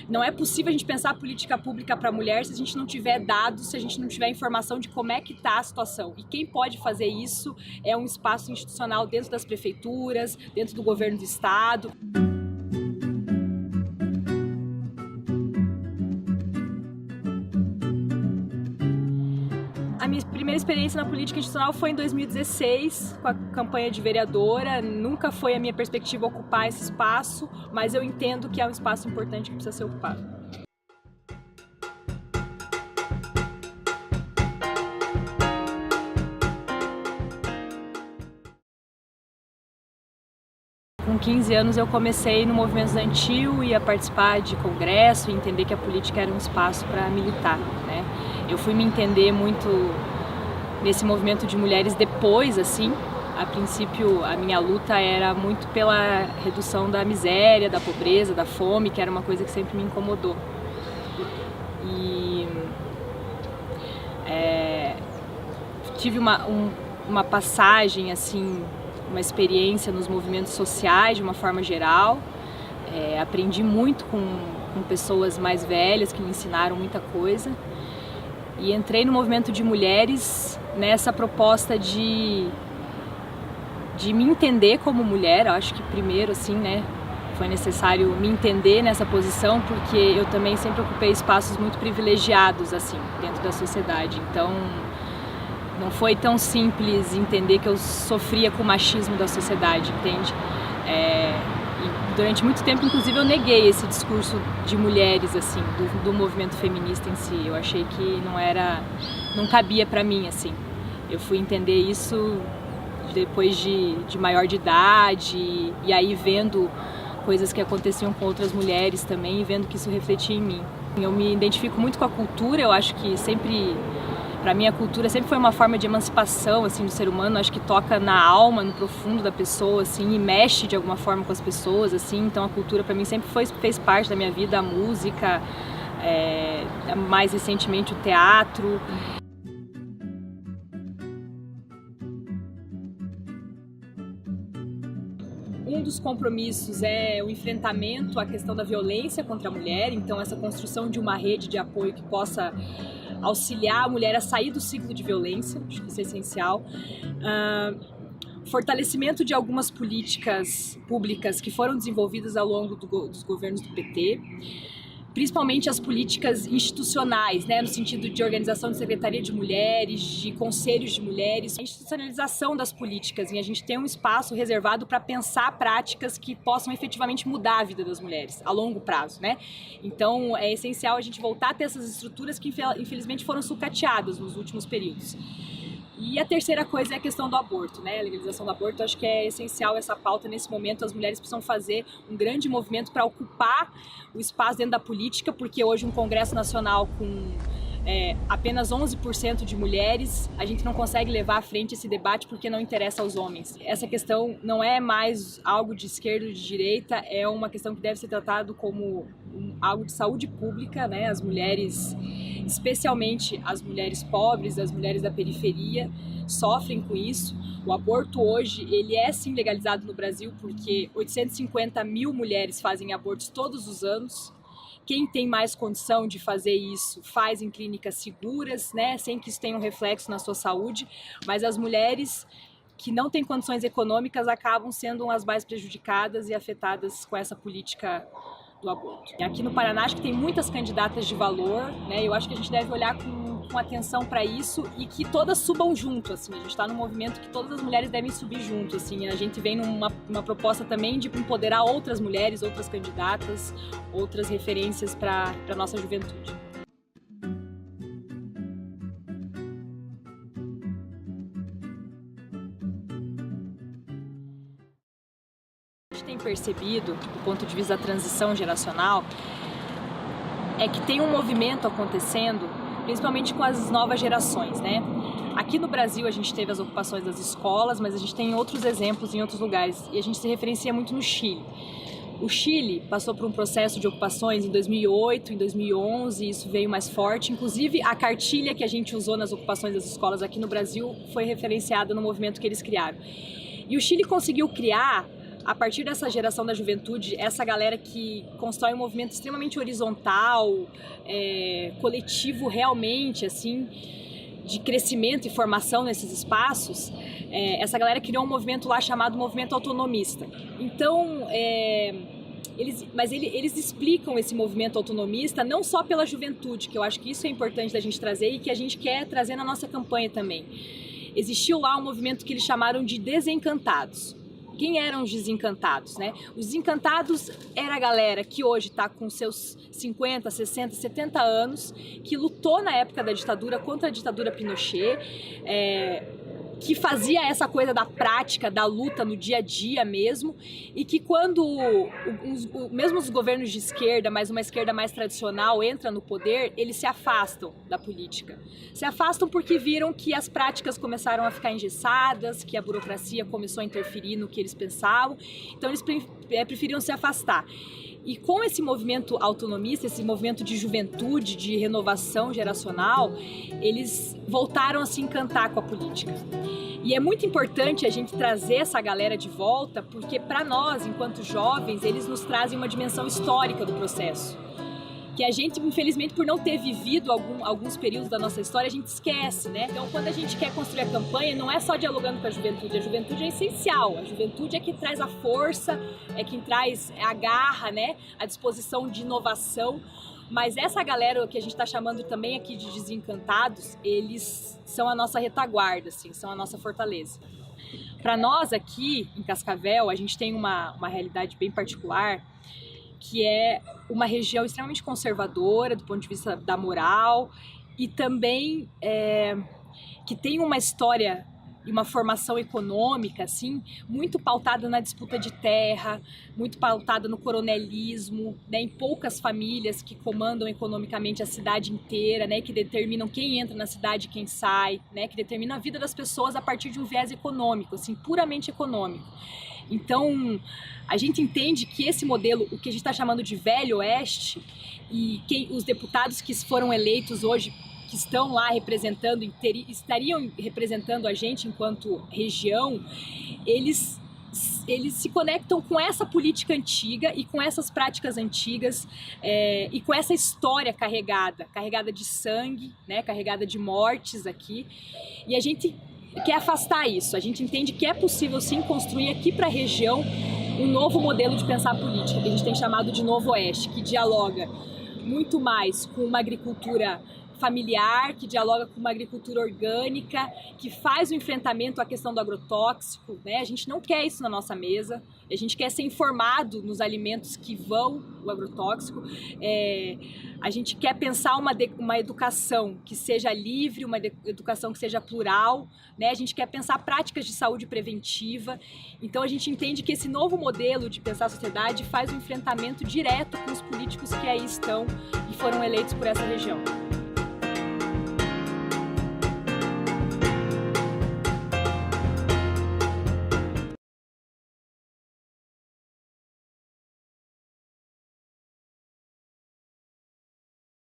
Não é possível a gente pensar política pública para a mulher se a gente não tiver dados, se a gente não tiver informação de como é que está a situação. E quem pode fazer isso é um espaço institucional dentro das prefeituras, dentro do governo do estado. A minha primeira experiência na política institucional foi em 2016, com a campanha de vereadora. Nunca foi a minha perspectiva ocupar esse espaço, mas eu entendo que é um espaço importante que precisa ser ocupado. Com 15 anos eu comecei no movimento estudantil, ia participar de congresso e entender que a política era um espaço para militar, né? Eu fui me entender muito nesse movimento de mulheres depois, assim. A princípio, a minha luta era muito pela redução da miséria, da pobreza, da fome, que era uma coisa que sempre me incomodou. E tive uma passagem, assim, uma experiência nos movimentos sociais de uma forma geral. Aprendi muito com pessoas mais velhas que me ensinaram muita coisa. E entrei no movimento de mulheres nessa proposta de me entender como mulher. Eu acho que primeiro, assim, né, foi necessário me entender nessa posição, porque eu também sempre ocupei espaços muito privilegiados, assim, dentro da sociedade. Então, não foi tão simples entender que eu sofria com o machismo da sociedade, entende? E durante muito tempo, inclusive, eu neguei esse discurso de mulheres, assim, do movimento feminista em si. Eu achei que não cabia pra mim, assim. Eu fui entender isso depois de maior de idade, e aí vendo coisas que aconteciam com outras mulheres também, e vendo que isso refletia em mim. Eu me identifico muito com a cultura. Eu acho que para mim a cultura sempre foi uma forma de emancipação, assim, do ser humano. Acho que toca na alma, no profundo da pessoa, assim, e mexe de alguma forma com as pessoas, assim. Então a cultura para mim sempre fez parte da minha vida, a música, mais recentemente o teatro. Um dos compromissos é o enfrentamento à questão da violência contra a mulher, então essa construção de uma rede de apoio que possa auxiliar a mulher a sair do ciclo de violência, acho que isso é essencial. Fortalecimento de algumas políticas públicas que foram desenvolvidas ao longo dos governos do PT, principalmente as políticas institucionais, né, no sentido de organização de secretaria de mulheres, de conselhos de mulheres, a institucionalização das políticas, e a gente tem um espaço reservado para pensar práticas que possam efetivamente mudar a vida das mulheres a longo prazo, né? Então é essencial a gente voltar a ter essas estruturas que infelizmente foram sucateadas nos últimos períodos. E a terceira coisa é a questão do aborto, né? A legalização do aborto. Eu acho que é essencial essa pauta nesse momento. As mulheres precisam fazer um grande movimento para ocupar o espaço dentro da política, porque hoje um Congresso Nacional com apenas 11% de mulheres, a gente não consegue levar à frente esse debate porque não interessa aos homens. Essa questão não é mais algo de esquerda ou de direita, é uma questão que deve ser tratado como algo de saúde pública, né? As mulheres, especialmente as mulheres pobres, as mulheres da periferia, sofrem com isso. O aborto hoje, ele é sim legalizado no Brasil, porque 850 mil mulheres fazem abortos todos os anos. Quem tem mais condição de fazer isso faz em clínicas seguras, né, sem que isso tenha um reflexo na sua saúde, mas as mulheres que não têm condições econômicas acabam sendo as mais prejudicadas e afetadas com essa política do aborto. Aqui no Paraná, acho que tem muitas candidatas de valor, né? Eu acho que a gente deve olhar com atenção para isso e que todas subam junto, assim. A gente está num movimento que todas as mulheres devem subir junto, assim. A gente vem numa proposta também de empoderar outras mulheres, outras candidatas, outras referências para a nossa juventude. Tem percebido, do ponto de vista da transição geracional, é que tem um movimento acontecendo, principalmente com as novas gerações, né? Aqui no Brasil a gente teve as ocupações das escolas, mas a gente tem outros exemplos em outros lugares, e a gente se referencia muito no Chile. O Chile passou por um processo de ocupações em 2008, em 2011, e isso veio mais forte. Inclusive, a cartilha que a gente usou nas ocupações das escolas aqui no Brasil foi referenciada no movimento que eles criaram. E o Chile conseguiu criar a partir dessa geração da juventude, essa galera que constrói um movimento extremamente horizontal, coletivo realmente, assim, de crescimento e formação nesses espaços, essa galera criou um movimento lá chamado Movimento Autonomista. Então, eles explicam esse movimento autonomista não só pela juventude, que eu acho que isso é importante da gente trazer e que a gente quer trazer na nossa campanha também. Existiu lá um movimento que eles chamaram de desencantados. Quem eram os desencantados, né? Os desencantados era a galera que hoje está com seus 50, 60, 70 anos, que lutou na época da ditadura contra a ditadura Pinochet, que fazia essa coisa da prática, da luta no dia a dia mesmo, e que quando mesmo os governos de esquerda, mas uma esquerda mais tradicional, entra no poder, eles se afastam da política. Se afastam porque viram que as práticas começaram a ficar engessadas, que a burocracia começou a interferir no que eles pensavam, então eles preferiram se afastar. E com esse movimento autonomista, esse movimento de juventude, de renovação geracional, eles voltaram a se encantar com a política. E é muito importante a gente trazer essa galera de volta, porque para nós, enquanto jovens, eles nos trazem uma dimensão histórica do processo. Que a gente, infelizmente, por não ter vivido alguns períodos da nossa história, a gente esquece, né? Então, quando a gente quer construir a campanha, não é só dialogando com a juventude é essencial. A juventude é que traz a força, é quem traz a garra, né? A disposição de inovação. Mas essa galera que a gente está chamando também aqui de desencantados, eles são a nossa retaguarda, assim, são a nossa fortaleza. Para nós aqui em Cascavel, a gente tem uma realidade bem particular, que é uma região extremamente conservadora do ponto de vista da moral e também que tem uma história e uma formação econômica assim, muito pautada na disputa de terra, muito pautada no coronelismo, né, em poucas famílias que comandam economicamente a cidade inteira, né, que determinam quem entra na cidade e quem sai, né, que determinam a vida das pessoas a partir de um viés econômico, assim, puramente econômico. Então, a gente entende que esse modelo, o que a gente está chamando de Velho Oeste, e os deputados que foram eleitos hoje, que estão lá representando, estariam representando a gente enquanto região, eles se conectam com essa política antiga e com essas práticas antigas e com essa história carregada de sangue, né, carregada de mortes aqui. E a gente quer afastar isso. A gente entende que é possível sim construir aqui para a região um novo modelo de pensar política, que a gente tem chamado de Novo Oeste, que dialoga muito mais com uma agricultura familiar, que dialoga com uma agricultura orgânica, que faz o enfrentamento à questão do agrotóxico, né? A gente não quer isso na nossa mesa, a gente quer ser informado nos alimentos que vão o agrotóxico, a gente quer pensar uma educação que seja livre, uma educação que seja plural, né? A gente quer pensar práticas de saúde preventiva, então a gente entende que esse novo modelo de pensar a sociedade faz um enfrentamento direto com os políticos que aí estão e foram eleitos por essa região.